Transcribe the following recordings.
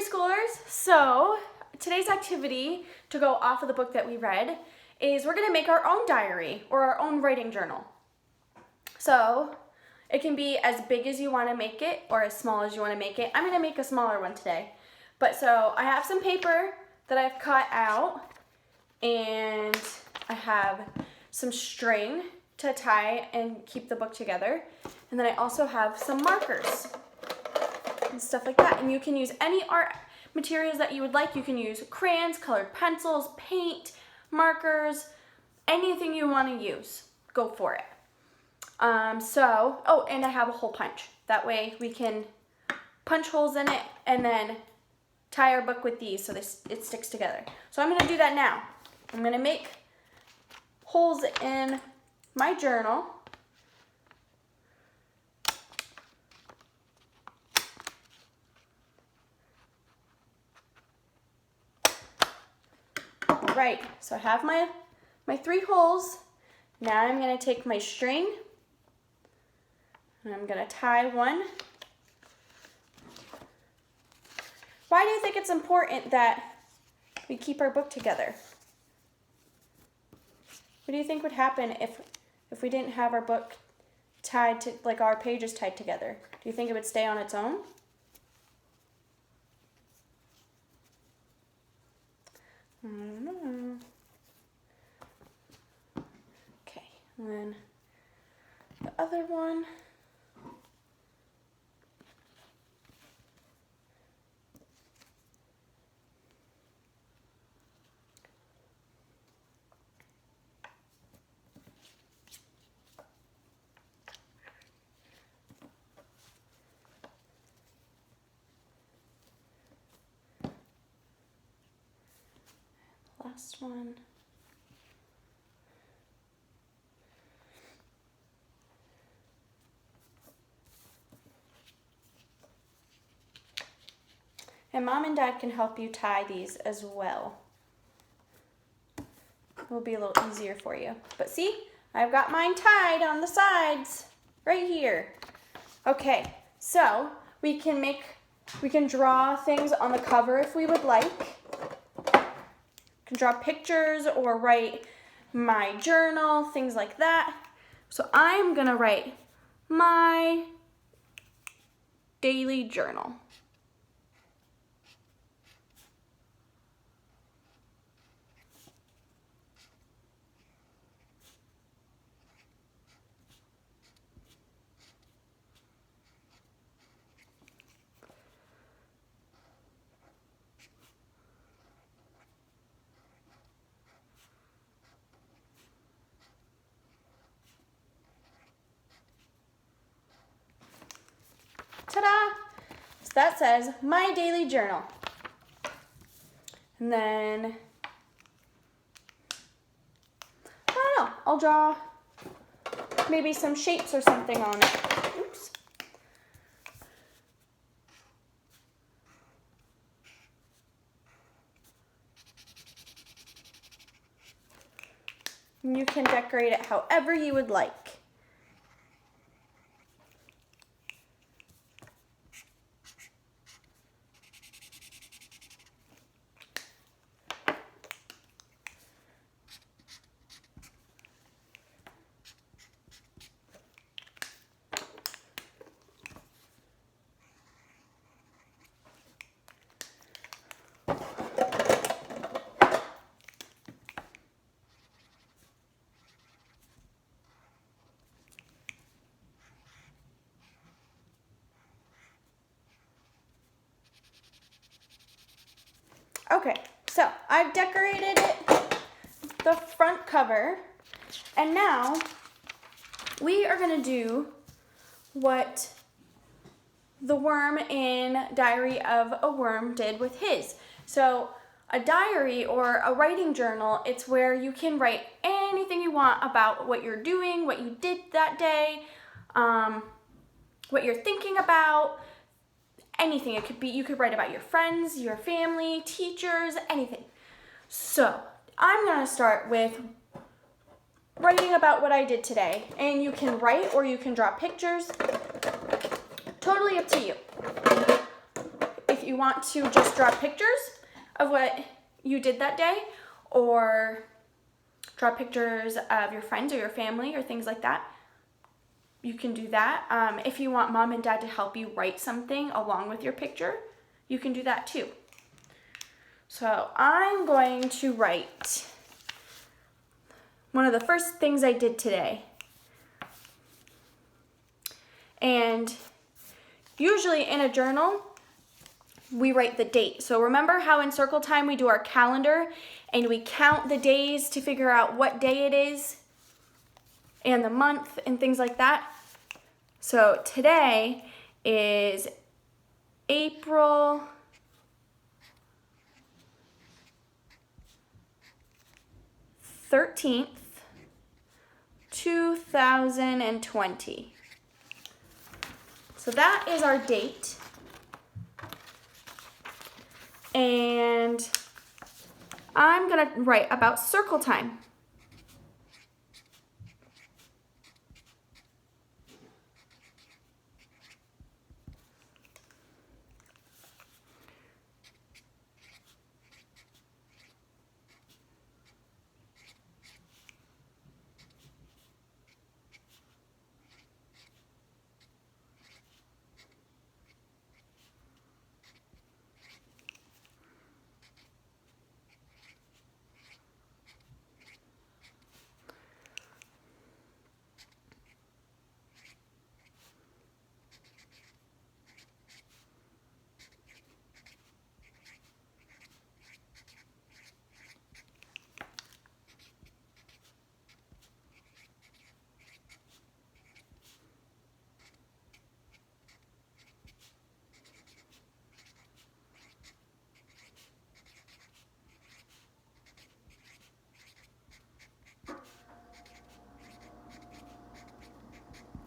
preschoolers. So today's activity, to go off of the book that we read, is we're gonna make our own diary or our own writing journal. So it can be as big as you wanna make it or as small as you wanna make it. I'm gonna make a smaller one today. But so I have some paper that I've cut out, and I have some string to tie and keep the book together. And then I also have some markers and stuff like that. And you can use any art materials that you would like. You can use crayons, colored pencils, paint, markers, anything you want to use. Go for it. Oh, and I have a hole punch. That way we can punch holes in it and then tie our book with these so it sticks together. So I'm going to do that now. I'm going to make holes in my journal. Right, so I have my 3 holes. Now I'm going to take my string and I'm going to tie one. Why do you think it's important that we keep our book together? What do you think would happen if we didn't have our book tied to, like our pages tied together? Do you think it would stay on its own? I don't know. Okay, and then the other one. Last one. And Mom and Dad can help you tie these as well. It will be a little easier for you. But see, I've got mine tied on the sides right here. Okay, so we can draw things on the cover if we would like. Can draw pictures or write my journal, things like that. So I'm gonna write my daily journal. Ta-da! So that says my daily journal. And then, I don't know, I'll draw maybe some shapes or something on it. Oops. And you can decorate it however you would like. Okay, so I've decorated it, the front cover, and now we are gonna do what the worm in Diary of a Worm did with his. So a diary or a writing journal, it's where you can write anything you want about what you're doing, what you did that day, what you're thinking about, anything. It could be, you could write about your friends, your family, teachers, anything. So I'm gonna start with writing about what I did today. And you can write or you can draw pictures. Totally up to you. If you want to just draw pictures of what you did that day, or draw pictures of your friends or your family or things like that, you can do that. If you want mom and dad to help you write something along with your picture, you can do that too. So I'm going to write one of the first things I did today. And usually in a journal, we write the date. So remember how in Circle Time we do our calendar and we count the days to figure out what day it is and the month and things like that? So today is April 13th, 2020. So that is our date. And I'm gonna write about Circle Time.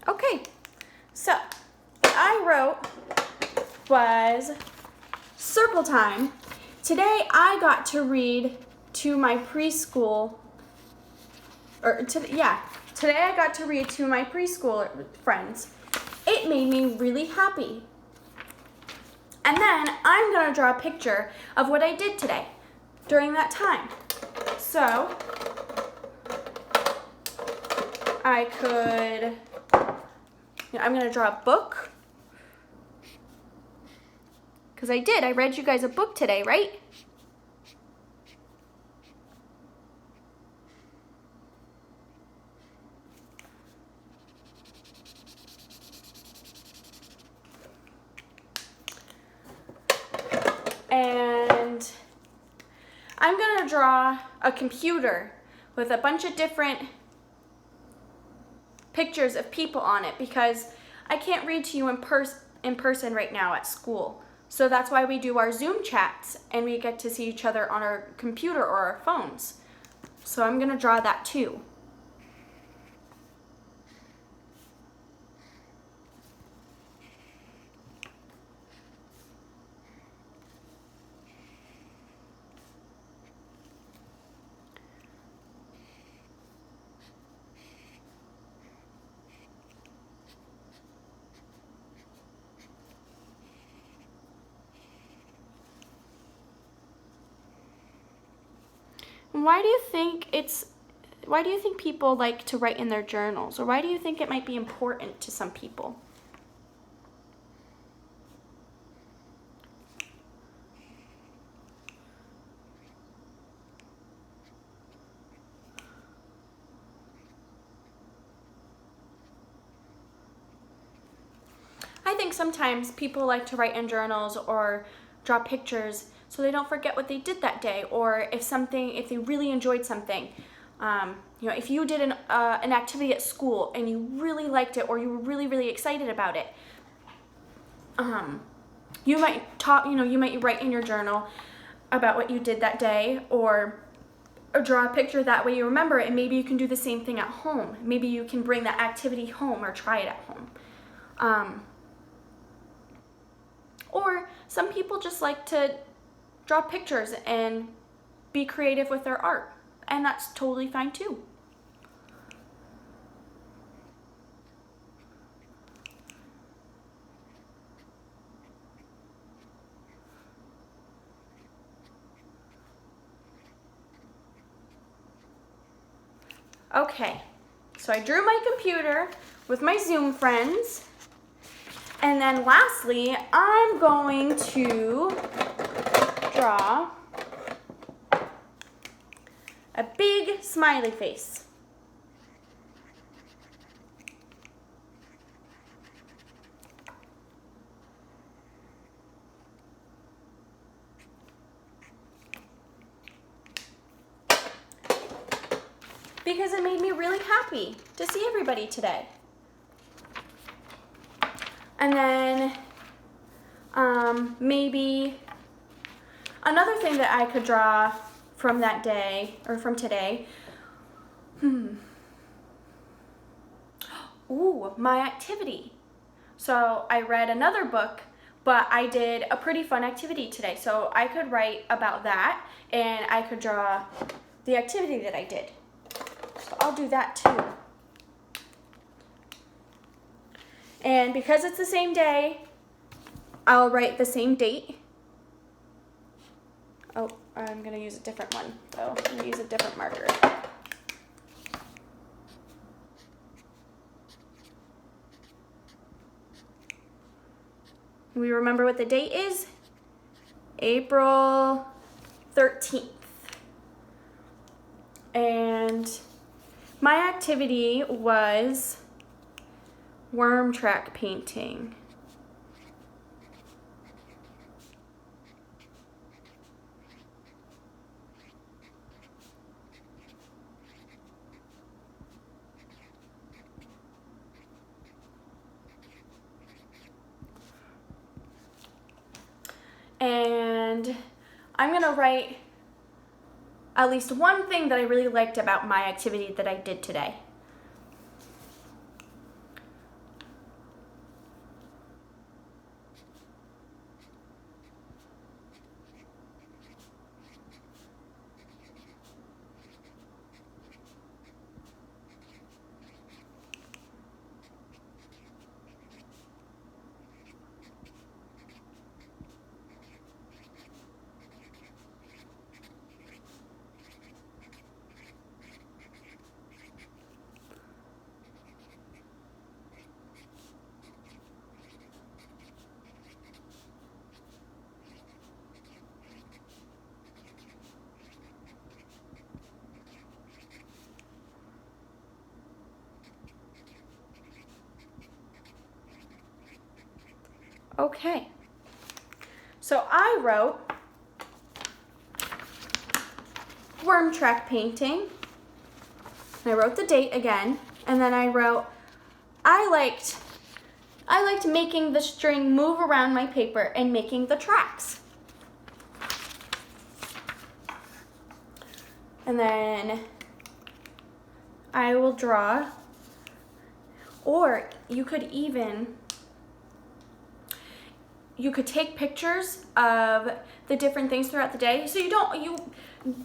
Okay, so I wrote was Circle Time. Today I got to read to my preschool, today I got to read to my preschool friends. It made me really happy. And then I'm gonna draw a picture of what I did today during that time. So I could, I'm gonna draw a book. Because I read you guys a book today, right? And I'm gonna draw a computer with a bunch of different pictures of people on it because I can't read to you in person right now at school. So that's why we do our Zoom chats and we get to see each other on our computer or our phones. So I'm gonna draw that too. Why do you think people like to write in their journals? Or why do you think it might be important to some people? I think sometimes people like to write in journals or draw pictures so they don't forget what they did that day, or if they really enjoyed something. If you did an activity at school and you really liked it, or you were really, really excited about it, you might write in your journal about what you did that day, or draw a picture, that way you remember it, and maybe you can do the same thing at home. Maybe you can bring that activity home or try it at home. Or some people just like to draw pictures and be creative with their art, and that's totally fine too. Okay, so I drew my computer with my Zoom friends. And then lastly, I'm going to draw a big smiley face. Because it made me really happy to see everybody today. And then maybe another thing that I could draw from that day, or from today, ooh, my activity. So I read another book, but I did a pretty fun activity today. So I could write about that, and I could draw the activity that I did. So I'll do that too. And because it's the same day, I'll write the same date. Oh, I'm gonna use a different one. So I'm gonna use a different marker. We remember what the date is? April 13th. And my activity was worm track painting. And I'm gonna write at least one thing that I really liked about my activity that I did today. Okay, so I wrote worm track painting. I wrote the date again, and then I wrote, I liked making the string move around my paper and making the tracks. And then I will draw, or you could take pictures of the different things throughout the day. So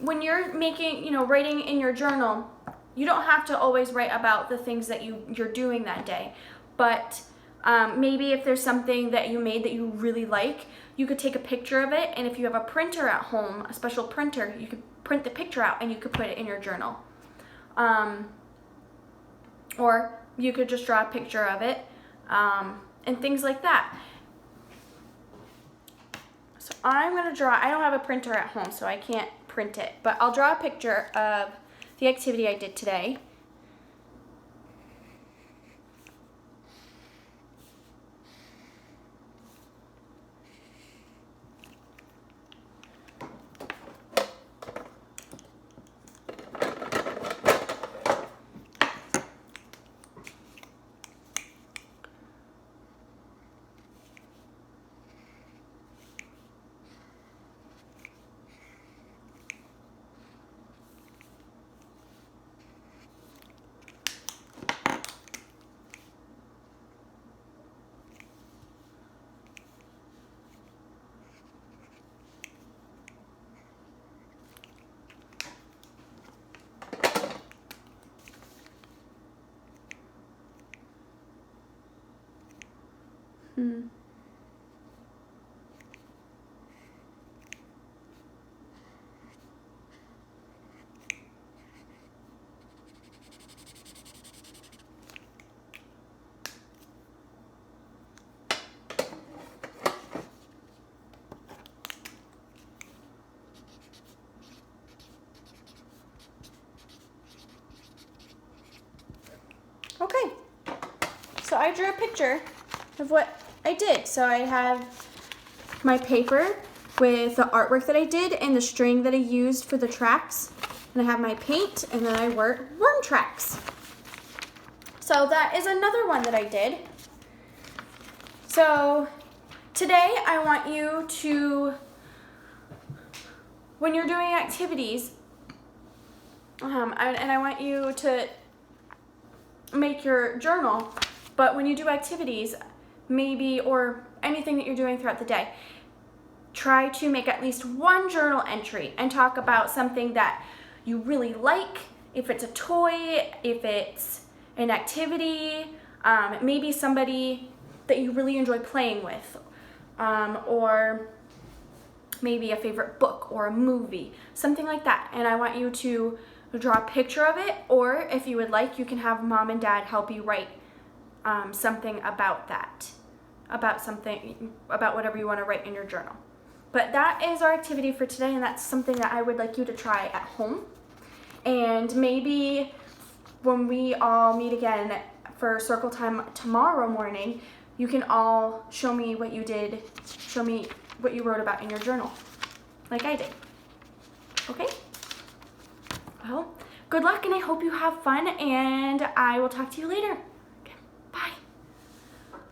when you're writing in your journal, you don't have to always write about the things that you're doing that day. But maybe if there's something that you made that you really like, you could take a picture of it. And if you have a printer at home, a special printer, you could print the picture out and you could put it in your journal. Or you could just draw a picture of it, and things like that. So I'm gonna draw, I don't have a printer at home, so I can't print it, but I'll draw a picture of the activity I did today. Okay, so I drew a picture of what I did. So I have my paper with the artwork that I did and the string that I used for the tracks. And I have my paint, and then I wrote worm tracks. So that is another one that I did. So today I want you to, when you're doing activities, and I want you to make your journal, but when you do activities, maybe, or anything that you're doing throughout the day, try to make at least one journal entry and talk about something that you really like, if it's a toy, if it's an activity, maybe somebody that you really enjoy playing with, or maybe a favorite book or a movie, something like that. And I want you to draw a picture of it, or if you would like, you can have mom and dad help you write something about that, about whatever you want to write in your journal. But that is our activity for today, and that's something that I would like you to try at home. And maybe when we all meet again for circle time tomorrow morning, you can all show me what you did, show me what you wrote about in your journal, like I did. Okay? Well, good luck, and I hope you have fun, and I will talk to you later.